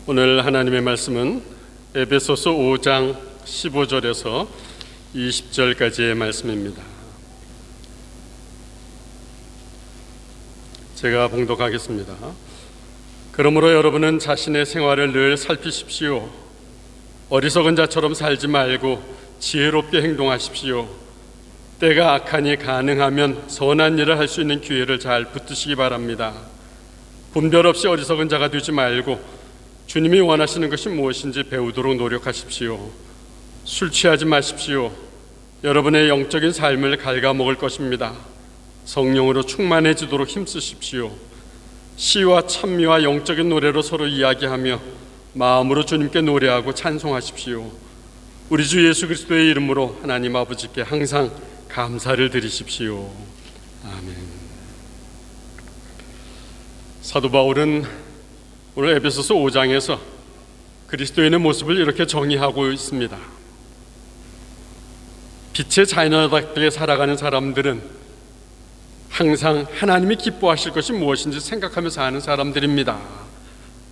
오늘 하나님의 말씀은 에베소서 5장 15절에서 20절까지의 말씀입니다. 제가 봉독하겠습니다. 그러므로 여러분은 자신의 생활을 늘 살피십시오. 어리석은 자처럼 살지 말고 지혜롭게 행동하십시오. 때가 악하니 가능하면 선한 일을 할 수 있는 기회를 잘 붙드시기 바랍니다. 분별 없이 어리석은 자가 되지 말고 주님이 원하시는 것이 무엇인지 배우도록 노력하십시오. 술 취하지 마십시오. 여러분의 영적인 삶을 갉아먹을 것입니다. 성령으로 충만해지도록 힘쓰십시오. 시와 찬미와 영적인 노래로 서로 이야기하며 마음으로 주님께 노래하고 찬송하십시오. 우리 주 예수 그리스도의 이름으로 하나님 아버지께 항상 감사를 드리십시오. 아멘. 사도 바울은 오늘 에베소서 5장에서 그리스도인의 모습을 이렇게 정의하고 있습니다. 빛의 자녀답게 살아가는 사람들은 항상 하나님이 기뻐하실 것이 무엇인지 생각하며 사는 사람들입니다.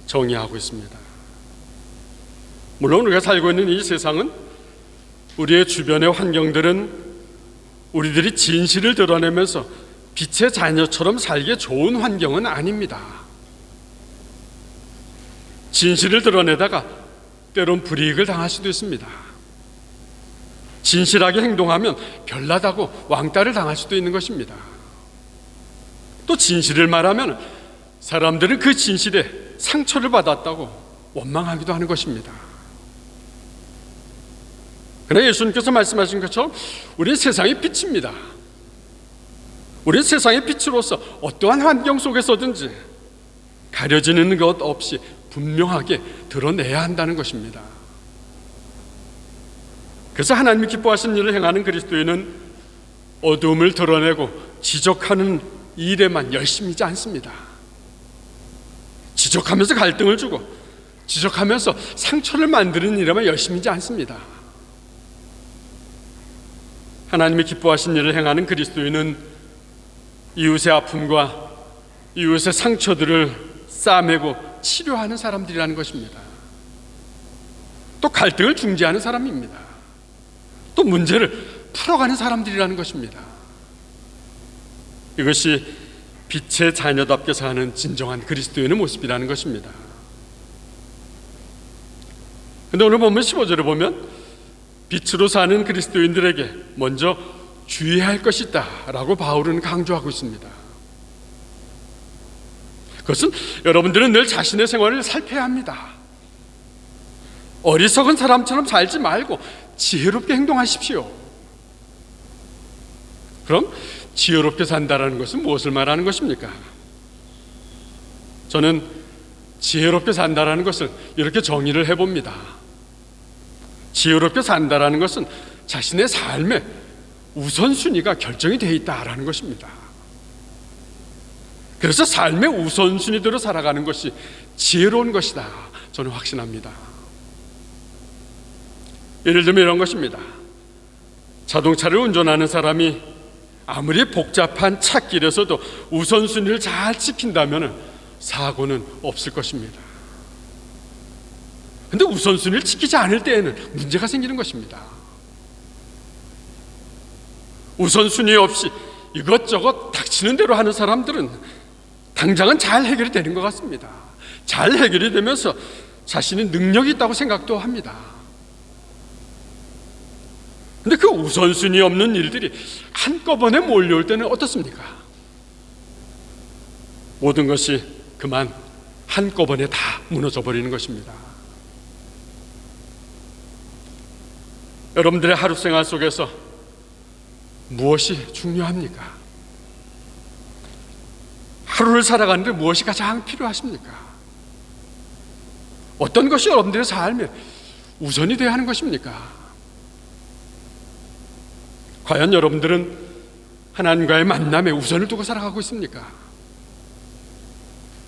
정의하고 있습니다. 물론 우리가 살고 있는 이 세상은, 우리의 주변의 환경들은 우리들이 진실을 드러내면서 빛의 자녀처럼 살기에 좋은 환경은 아닙니다. 진실을 드러내다가 때론 불이익을 당할 수도 있습니다. 진실하게 행동하면 별나다고 왕따를 당할 수도 있는 것입니다. 또 진실을 말하면 사람들은 그 진실에 상처를 받았다고 원망하기도 하는 것입니다. 그러나 예수님께서 말씀하신 것처럼 우리는 세상의 빛입니다. 우리는 세상의 빛으로서 어떠한 환경 속에서든지 가려지는 것 없이 분명하게 드러내야 한다는 것입니다. 그래서 하나님이 기뻐하시는 일을 행하는 그리스도인은 어두움을 드러내고 지적하는 일에만 열심이지 않습니다. 지적하면서 갈등을 주고 지적하면서 상처를 만드는 일에만 열심이지 않습니다. 하나님이 기뻐하시는 일을 행하는 그리스도인은 이웃의 아픔과 이웃의 상처들을 싸매고 치료하는 사람들이라는 것입니다. 또 갈등을 중재하는 사람입니다. 또 문제를 풀어가는 사람들이라는 것입니다. 이것이 빛의 자녀답게 사는 진정한 그리스도인의 모습이라는 것입니다. 그런데 오늘 본문 15절에 보면 빛으로 사는 그리스도인들에게 먼저 주의할 것이 있다라고 바울은 강조하고 있습니다. 그것은 여러분들은 늘 자신의 생활을 살펴야 합니다. 어리석은 사람처럼 살지 말고 지혜롭게 행동하십시오. 그럼 지혜롭게 산다라는 것은 무엇을 말하는 것입니까? 저는 지혜롭게 산다라는 것을 이렇게 정의를 해봅니다. 지혜롭게 산다라는 것은 자신의 삶의 우선순위가 결정이 되어 있다라는 것입니다. 그래서 삶의 우선순위대로 살아가는 것이 지혜로운 것이다, 저는 확신합니다. 예를 들면 이런 것입니다. 자동차를 운전하는 사람이 아무리 복잡한 찻길에서도 우선순위를 잘 지킨다면 사고는 없을 것입니다. 그런데 우선순위를 지키지 않을 때에는 문제가 생기는 것입니다. 우선순위 없이 이것저것 닥치는 대로 하는 사람들은 당장은 잘 해결이 되는 것 같습니다. 잘 해결이 되면서 자신이 능력이 있다고 생각도 합니다. 그런데 그 우선순위 없는 일들이 한꺼번에 몰려올 때는 어떻습니까? 모든 것이 그만 한꺼번에 다 무너져 버리는 것입니다. 여러분들의 하루 생활 속에서 무엇이 중요합니까? 하루를 살아가는데 무엇이 가장 필요하십니까? 어떤 것이 여러분들의 삶에 우선이 되어야 하는 것입니까? 과연 여러분들은 하나님과의 만남에 우선을 두고 살아가고 있습니까?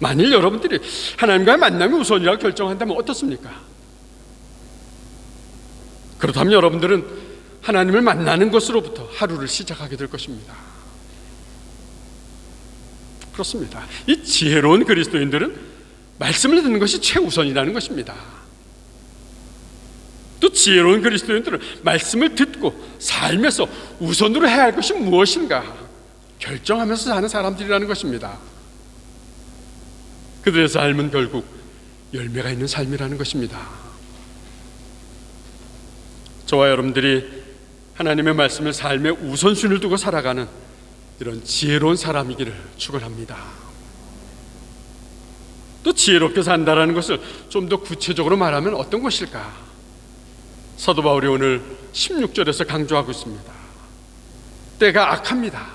만일 여러분들이 하나님과의 만남이 우선이라고 결정한다면 어떻습니까? 그렇다면 여러분들은 하나님을 만나는 것으로부터 하루를 시작하게 될 것입니다. 그렇습니다. 이 지혜로운 그리스도인들은 말씀을 듣는 것이 최우선이라는 것입니다. 또 지혜로운 그리스도인들은 말씀을 듣고 삶에서 우선으로 해야 할 것이 무엇인가 결정하면서 사는 사람들이라는 것입니다. 그들의 삶은 결국 열매가 있는 삶이라는 것입니다. 저와 여러분들이 하나님의 말씀을 삶의 우선순위를 두고 살아가는 이런 지혜로운 사람이기를 축원합니다. 또 지혜롭게 산다라는 것을 좀 더 구체적으로 말하면 어떤 것일까? 사도 바울이 오늘 16절에서 강조하고 있습니다. 때가 악합니다.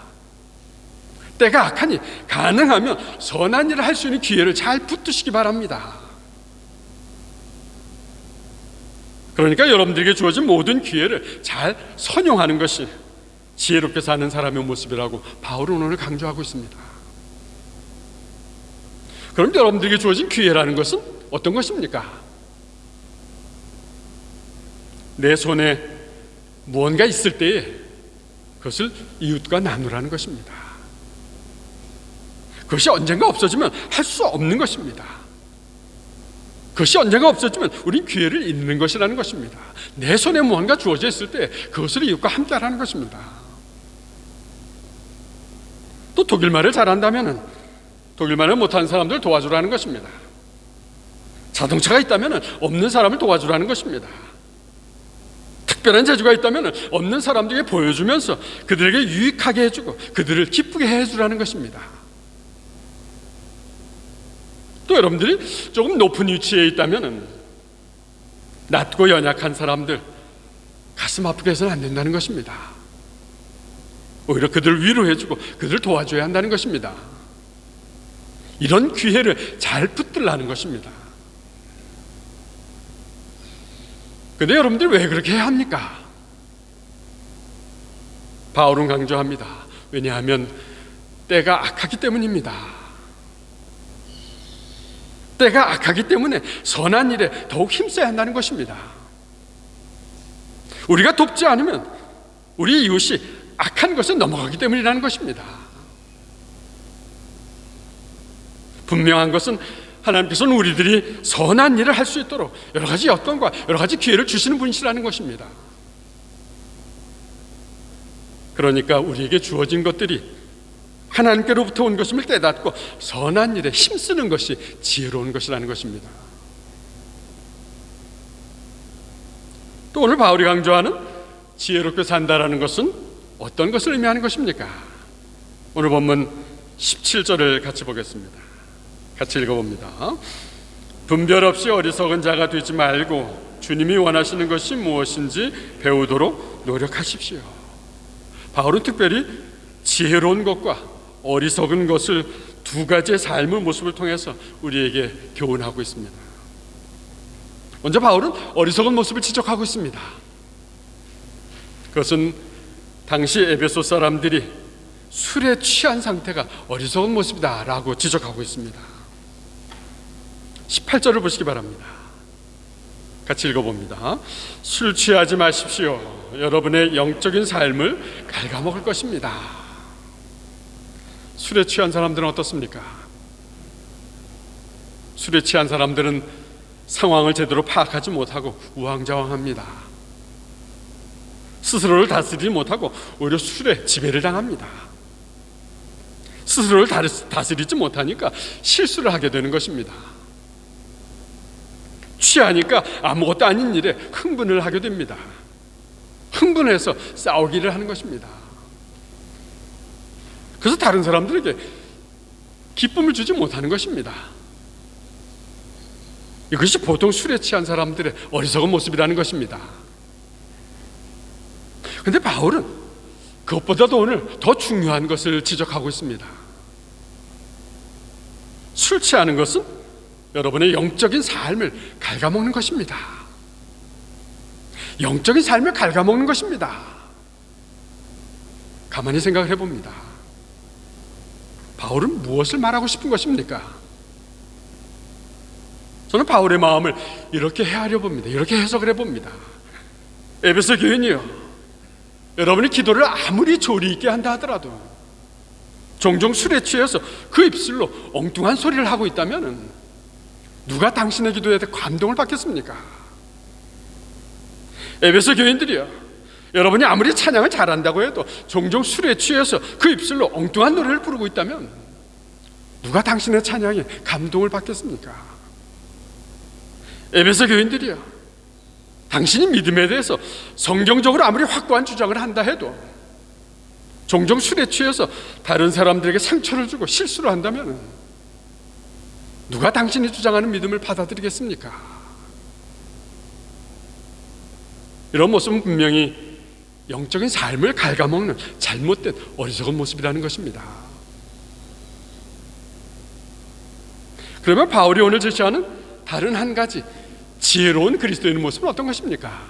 때가 악하니 가능하면 선한 일을 할 수 있는 기회를 잘 붙드시기 바랍니다. 그러니까 여러분들에게 주어진 모든 기회를 잘 선용하는 것이 지혜롭게 사는 사람의 모습이라고 바울은 오늘 강조하고 있습니다. 그럼 여러분들에게 주어진 기회라는 것은 어떤 것입니까? 내 손에 무언가 있을 때에 그것을 이웃과 나누라는 것입니다. 그것이 언젠가 없어지면 할 수 없는 것입니다. 그것이 언젠가 없어지면 우린 기회를 잃는 것이라는 것입니다. 내 손에 무언가 주어져 있을 때 그것을 이웃과 함께 하라는 것입니다. 또 독일말을 잘한다면 독일말을 못하는 사람들 도와주라는 것입니다. 자동차가 있다면 없는 사람을 도와주라는 것입니다. 특별한 재주가 있다면 없는 사람들에게 보여주면서 그들에게 유익하게 해주고 그들을 기쁘게 해주라는 것입니다. 또 여러분들이 조금 높은 위치에 있다면 낮고 연약한 사람들 가슴 아프게 해서는 안 된다는 것입니다. 오히려 그들을 위로해주고 그들을 도와줘야 한다는 것입니다. 이런 기회를 잘 붙들라는 것입니다. 근데 여러분들 왜 그렇게 해야 합니까? 바울은 강조합니다. 왜냐하면 때가 악하기 때문입니다. 때가 악하기 때문에 선한 일에 더욱 힘써야 한다는 것입니다. 우리가 돕지 않으면 우리 이웃이 악한 것에 넘어가기 때문이라는 것입니다. 분명한 것은 하나님께서는 우리들이 선한 일을 할 수 있도록 여러 가지 여건과 여러 가지 기회를 주시는 분이시라는 것입니다. 그러니까 우리에게 주어진 것들이 하나님께로부터 온 것임을 깨닫고 선한 일에 힘쓰는 것이 지혜로운 것이라는 것입니다. 또 오늘 바울이 강조하는 지혜롭게 산다라는 것은 어떤 것을 의미하는 것입니까? 오늘 본문 17절을 같이 보겠습니다. 같이 읽어봅니다. 분별 없이 어리석은 자가 되지 말고 주님이 원하시는 것이 무엇인지 배우도록 노력하십시오. 바울은 특별히 지혜로운 것과 어리석은 것을 두 가지의 삶의 모습을 통해서 우리에게 교훈하고 있습니다. 먼저 바울은 어리석은 모습을 지적하고 있습니다. 그것은 당시 에베소 사람들이 술에 취한 상태가 어리석은 모습이다 라고 지적하고 있습니다. 18절을 보시기 바랍니다. 같이 읽어봅니다. 술 취하지 마십시오. 여러분의 영적인 삶을 갉아먹을 것입니다. 술에 취한 사람들은 어떻습니까? 술에 취한 사람들은 상황을 제대로 파악하지 못하고 우왕좌왕합니다. 스스로를 다스리지 못하고 오히려 술에 지배를 당합니다. 스스로를 다스리지 못하니까 실수를 하게 되는 것입니다. 취하니까 아무것도 아닌 일에 흥분을 하게 됩니다. 흥분해서 싸우기를 하는 것입니다. 그래서 다른 사람들에게 기쁨을 주지 못하는 것입니다. 이것이 보통 술에 취한 사람들의 어리석은 모습이라는 것입니다. 그런데 바울은 그것보다도 오늘 더 중요한 것을 지적하고 있습니다. 술 취하는 것은 여러분의 영적인 삶을 갉아먹는 것입니다. 영적인 삶을 갉아먹는 것입니다. 가만히 생각을 해봅니다. 바울은 무엇을 말하고 싶은 것입니까? 저는 바울의 마음을 이렇게 헤아려 봅니다. 이렇게 해석을 해봅니다. 에베소 교인이요, 여러분이 기도를 아무리 조리 있게 한다 하더라도 종종 술에 취해서 그 입술로 엉뚱한 소리를 하고 있다면 누가 당신의 기도에 감동을 받겠습니까? 에베소 교인들이요, 여러분이 아무리 찬양을 잘한다고 해도 종종 술에 취해서 그 입술로 엉뚱한 노래를 부르고 있다면 누가 당신의 찬양에 감동을 받겠습니까? 에베소 교인들이요, 당신이 믿음에 대해서 성경적으로 아무리 확고한 주장을 한다 해도 종종 술에 취해서 다른 사람들에게 상처를 주고 실수를 한다면 누가 당신이 주장하는 믿음을 받아들이겠습니까? 이런 모습은 분명히 영적인 삶을 갉아먹는 잘못된 어리석은 모습이라는 것입니다. 그러면 바울이 오늘 제시하는 다른 한 가지 지혜로운 그리스도인의 모습은 어떤 것입니까?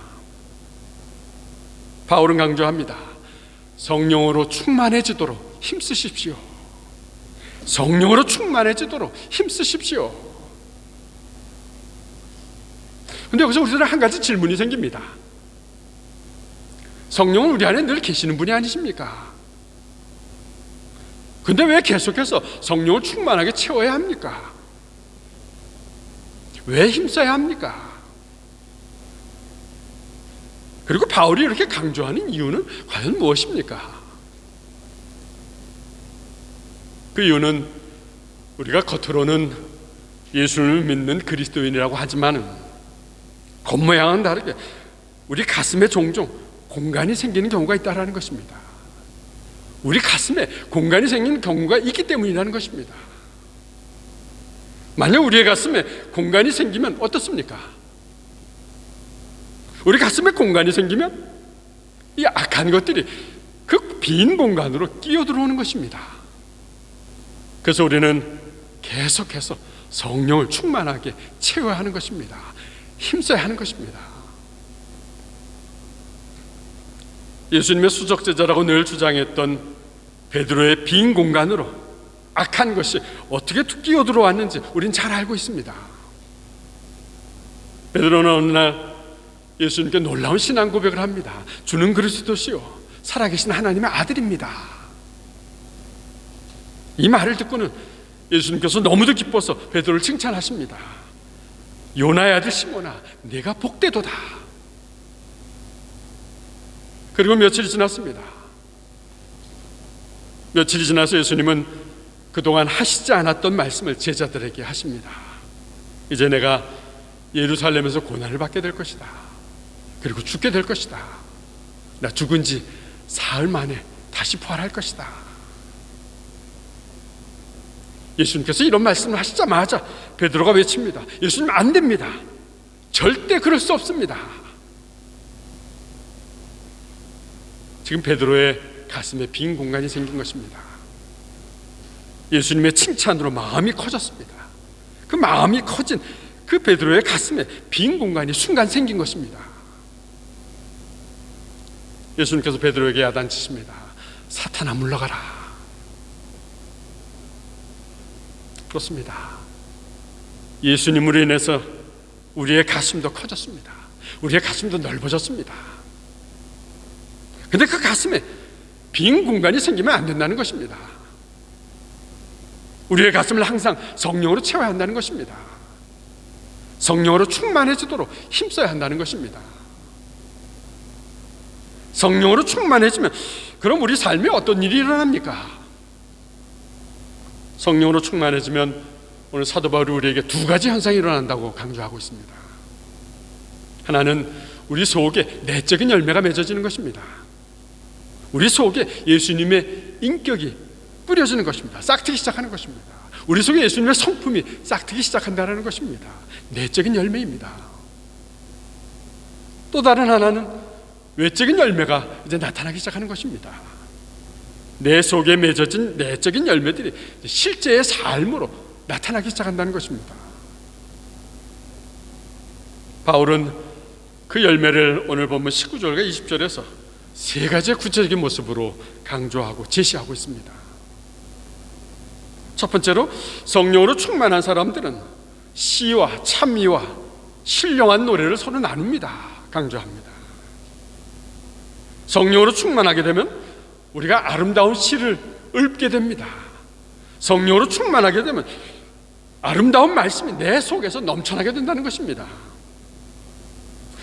바울은 강조합니다. 성령으로 충만해지도록 힘쓰십시오. 성령으로 충만해지도록 힘쓰십시오. 그런데 여기서 우리들은 한 가지 질문이 생깁니다. 성령은 우리 안에 늘 계시는 분이 아니십니까? 근데 왜 계속해서 성령을 충만하게 채워야 합니까? 왜 힘써야 합니까? 그리고 바울이 이렇게 강조하는 이유는 과연 무엇입니까? 그 이유는 우리가 겉으로는 예수를 믿는 그리스도인이라고 하지만 겉모양은 다르게 우리 가슴에 종종 공간이 생기는 경우가 있다는 것입니다. 우리 가슴에 공간이 생기는 경우가 있기 때문이라는 것입니다. 만약 우리의 가슴에 공간이 생기면 어떻습니까? 우리 가슴에 공간이 생기면 이 악한 것들이 그 빈 공간으로 끼어들어오는 것입니다. 그래서 우리는 계속해서 성령을 충만하게 채워야 하는 것입니다. 힘써야 하는 것입니다. 예수님의 수적제자라고 늘 주장했던 베드로의 빈 공간으로 악한 것이 어떻게 끼어들어왔는지 우린 잘 알고 있습니다. 베드로는 어느 날 예수님께 놀라운 신앙 고백을 합니다. 주는 그리스도시요 살아계신 하나님의 아들입니다. 이 말을 듣고는 예수님께서 너무도 기뻐서 베드로를 칭찬하십니다. 요나의 아들 시몬아, 네가 복되도다. 그리고 며칠이 지났습니다. 며칠이 지나서 예수님은 그동안 하시지 않았던 말씀을 제자들에게 하십니다. 이제 내가 예루살렘에서 고난을 받게 될 것이다. 그리고 죽게 될 것이다. 나 죽은 지 사흘 만에 다시 부활할 것이다. 예수님께서 이런 말씀을 하시자마자 베드로가 외칩니다. 예수님, 안 됩니다. 절대 그럴 수 없습니다. 지금 베드로의 가슴에 빈 공간이 생긴 것입니다. 예수님의 칭찬으로 마음이 커졌습니다. 그 마음이 커진 그 베드로의 가슴에 빈 공간이 순간 생긴 것입니다. 예수님께서 베드로에게 야단치십니다. 사탄아, 물러가라. 그렇습니다. 예수님으로 인해서 우리의 가슴도 커졌습니다. 우리의 가슴도 넓어졌습니다. 근데 그 가슴에 빈 공간이 생기면 안 된다는 것입니다. 우리의 가슴을 항상 성령으로 채워야 한다는 것입니다. 성령으로 충만해지도록 힘써야 한다는 것입니다. 성령으로 충만해지면 그럼 우리 삶에 어떤 일이 일어납니까? 성령으로 충만해지면 오늘 사도 바울이 우리에게 두 가지 현상이 일어난다고 강조하고 있습니다. 하나는 우리 속에 내적인 열매가 맺어지는 것입니다. 우리 속에 예수님의 인격이 뿌려지는 것입니다. 싹트기 시작하는 것입니다. 우리 속에 예수님의 성품이 싹트기 시작한다는 것입니다. 내적인 열매입니다. 또 다른 하나는 외적인 열매가 이제 나타나기 시작하는 것입니다. 내 속에 맺어진 내적인 열매들이 실제의 삶으로 나타나기 시작한다는 것입니다. 바울은 그 열매를 오늘 보면 19절과 20절에서 세 가지의 구체적인 모습으로 강조하고 제시하고 있습니다. 첫 번째로 성령으로 충만한 사람들은 시와 찬미와 신령한 노래를 서로 나눕니다. 강조합니다. 성령으로 충만하게 되면 우리가 아름다운 시를 읊게 됩니다. 성령으로 충만하게 되면 아름다운 말씀이 내 속에서 넘쳐나게 된다는 것입니다.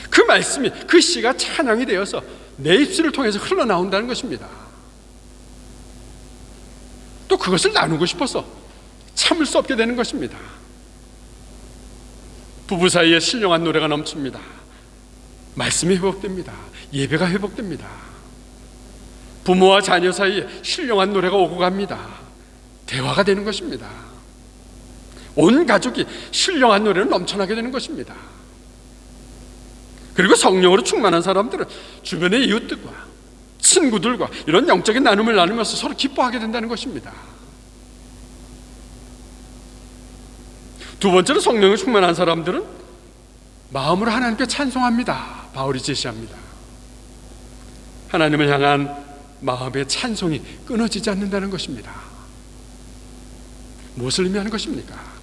그 말씀이, 그 시가 찬양이 되어서 내 입술을 통해서 흘러나온다는 것입니다. 또 그것을 나누고 싶어서 참을 수 없게 되는 것입니다. 부부 사이에 신령한 노래가 넘칩니다. 말씀이 회복됩니다. 예배가 회복됩니다. 부모와 자녀 사이에 신령한 노래가 오고 갑니다. 대화가 되는 것입니다. 온 가족이 신령한 노래를 넘쳐나게 되는 것입니다. 그리고 성령으로 충만한 사람들은 주변의 이웃들과 친구들과 이런 영적인 나눔을 나누면서 서로 기뻐하게 된다는 것입니다. 두 번째로, 성령에 충만한 사람들은 마음으로 하나님께 찬송합니다. 바울이 제시합니다. 하나님을 향한 마음의 찬송이 끊어지지 않는다는 것입니다. 무엇을 의미하는 것입니까?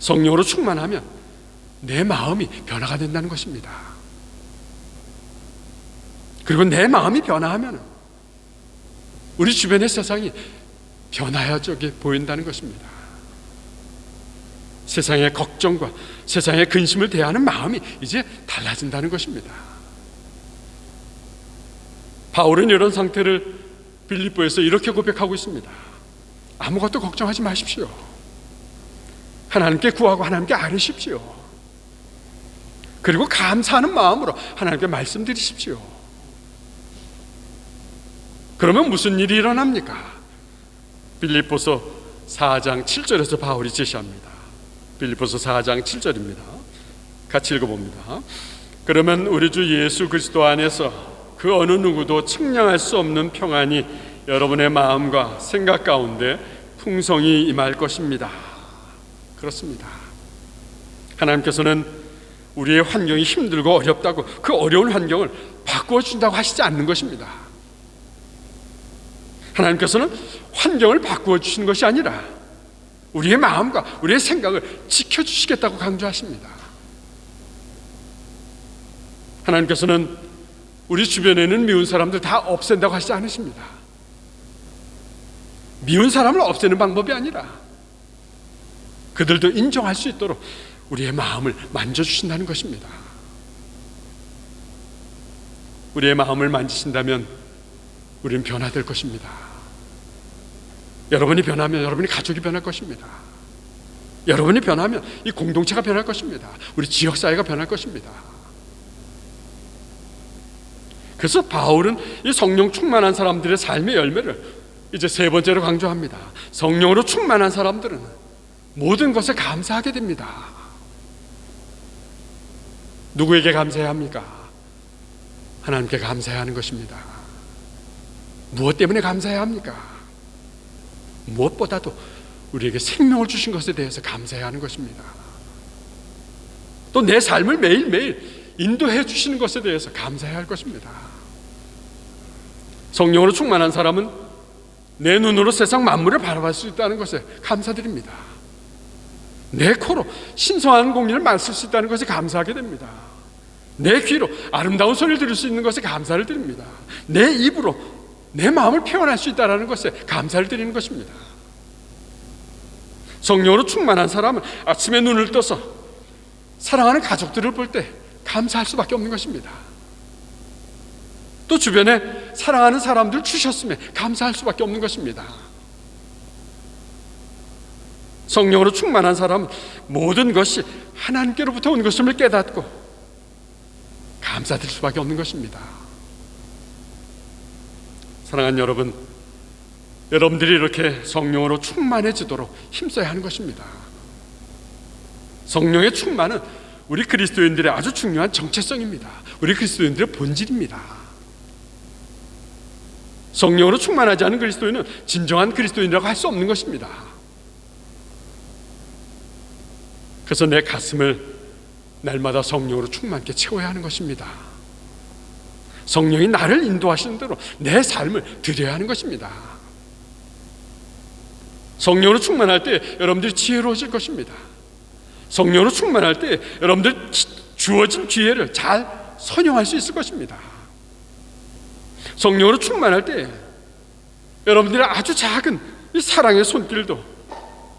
성령으로 충만하면 내 마음이 변화가 된다는 것입니다. 그리고 내 마음이 변화하면 우리 주변의 세상이 변화야적에 보인다는 것입니다. 세상의 걱정과 세상의 근심을 대하는 마음이 이제 달라진다는 것입니다. 바울은 이런 상태를 빌립보에서 이렇게 고백하고 있습니다. 아무것도 걱정하지 마십시오. 하나님께 구하고 하나님께 아뢰십시오. 그리고 감사하는 마음으로 하나님께 말씀드리십시오. 그러면 무슨 일이 일어납니까? 빌립보서 4장 7절에서 바울이 제시합니다. 빌립보서 4장 7절입니다. 같이 읽어봅니다. 그러면 우리 주 예수 그리스도 안에서 그 어느 누구도 측량할 수 없는 평안이 여러분의 마음과 생각 가운데 풍성히 임할 것입니다. 그렇습니다. 하나님께서는 우리의 환경이 힘들고 어렵다고 그 어려운 환경을 바꾸어 준다고 하시지 않는 것입니다. 하나님께서는 환경을 바꾸어 주시는 것이 아니라 우리의 마음과 우리의 생각을 지켜주시겠다고 강조하십니다. 하나님께서는 우리 주변에 있는 미운 사람들 다 없앤다고 하시지 않으십니다. 미운 사람을 없애는 방법이 아니라 그들도 인정할 수 있도록 우리의 마음을 만져주신다는 것입니다. 우리의 마음을 만지신다면 우리는 변화될 것입니다. 여러분이 변하면 여러분이 가족이 변할 것입니다. 여러분이 변하면 이 공동체가 변할 것입니다. 우리 지역사회가 변할 것입니다. 그래서 바울은 이 성령 충만한 사람들의 삶의 열매를 이제 세 번째로 강조합니다. 성령으로 충만한 사람들은 모든 것에 감사하게 됩니다. 누구에게 감사해야 합니까? 하나님께 감사해야 하는 것입니다. 무엇 때문에 감사해야 합니까? 무엇보다도 우리에게 생명을 주신 것에 대해서 감사해야 하는 것입니다. 또 내 삶을 매일매일 인도해 주시는 것에 대해서 감사해야 할 것입니다. 성령으로 충만한 사람은 내 눈으로 세상 만물을 바라볼 수 있다는 것에 감사드립니다. 내 코로 신성한 공기를 마실 수 있다는 것에 감사하게 됩니다. 내 귀로 아름다운 소리를 들을 수 있는 것에 감사를 드립니다. 내 입으로 내 마음을 표현할 수 있다는 것에 감사를 드리는 것입니다. 성령으로 충만한 사람은 아침에 눈을 떠서 사랑하는 가족들을 볼 때 감사할 수밖에 없는 것입니다. 또 주변에 사랑하는 사람들 주셨음에 감사할 수밖에 없는 것입니다. 성령으로 충만한 사람은 모든 것이 하나님께로부터 온 것임을 깨닫고 감사드릴 수밖에 없는 것입니다. 사랑하는 여러분, 여러분들이 이렇게 성령으로 충만해지도록 힘써야 하는 것입니다. 성령의 충만은 우리 그리스도인들의 아주 중요한 정체성입니다. 우리 그리스도인들의 본질입니다. 성령으로 충만하지 않은 그리스도인은 진정한 그리스도인이라고 할 수 없는 것입니다. 그래서 내 가슴을 날마다 성령으로 충만케 채워야 하는 것입니다. 성령이 나를 인도하시는 대로 내 삶을 드려야 하는 것입니다. 성령으로 충만할 때 여러분들이 지혜로워질 것입니다. 성령으로 충만할 때 여러분들 주어진 기회를 잘 선용할 수 있을 것입니다. 성령으로 충만할 때 여러분들의 아주 작은 이 사랑의 손길도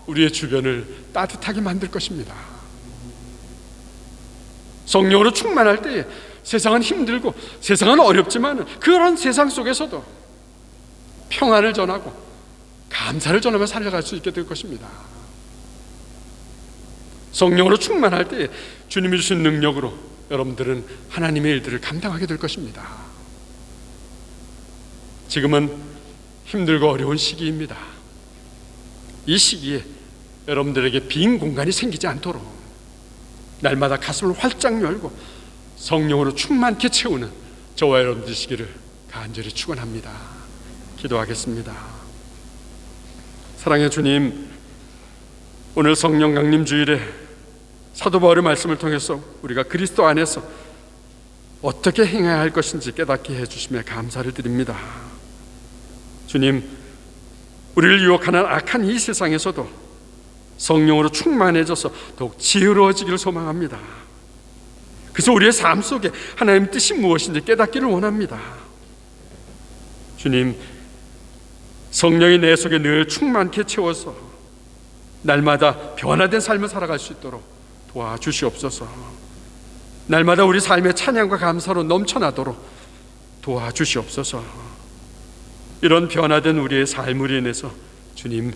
우리의 주변을 따뜻하게 만들 것입니다. 성령으로 충만할 때 세상은 힘들고 세상은 어렵지만 그런 세상 속에서도 평안을 전하고 감사를 전하며 살아갈 수 있게 될 것입니다. 성령으로 충만할 때 주님이 주신 능력으로 여러분들은 하나님의 일들을 감당하게 될 것입니다. 지금은 힘들고 어려운 시기입니다. 이 시기에 여러분들에게 빈 공간이 생기지 않도록 날마다 가슴을 활짝 열고 성령으로 충만케 채우는 저와 여러분 되시기를 간절히 축원합니다. 기도하겠습니다. 사랑의 주님, 오늘 성령 강림 주일에 사도 바울의 말씀을 통해서 우리가 그리스도 안에서 어떻게 행해야 할 것인지 깨닫게 해주시며 감사를 드립니다. 주님, 우리를 유혹하는 악한 이 세상에서도 성령으로 충만해져서 더욱 지혜로워지기를 소망합니다. 그래서 우리의 삶 속에 하나님의 뜻이 무엇인지 깨닫기를 원합니다. 주님, 성령이 내 속에 늘 충만케 채워서 날마다 변화된 삶을 살아갈 수 있도록 도와주시옵소서. 날마다 우리 삶의 찬양과 감사로 넘쳐나도록 도와주시옵소서. 이런 변화된 우리의 삶으로 인해서 주님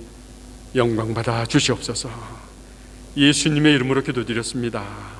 영광 받아 주시옵소서. 예수님의 이름으로 기도드렸습니다.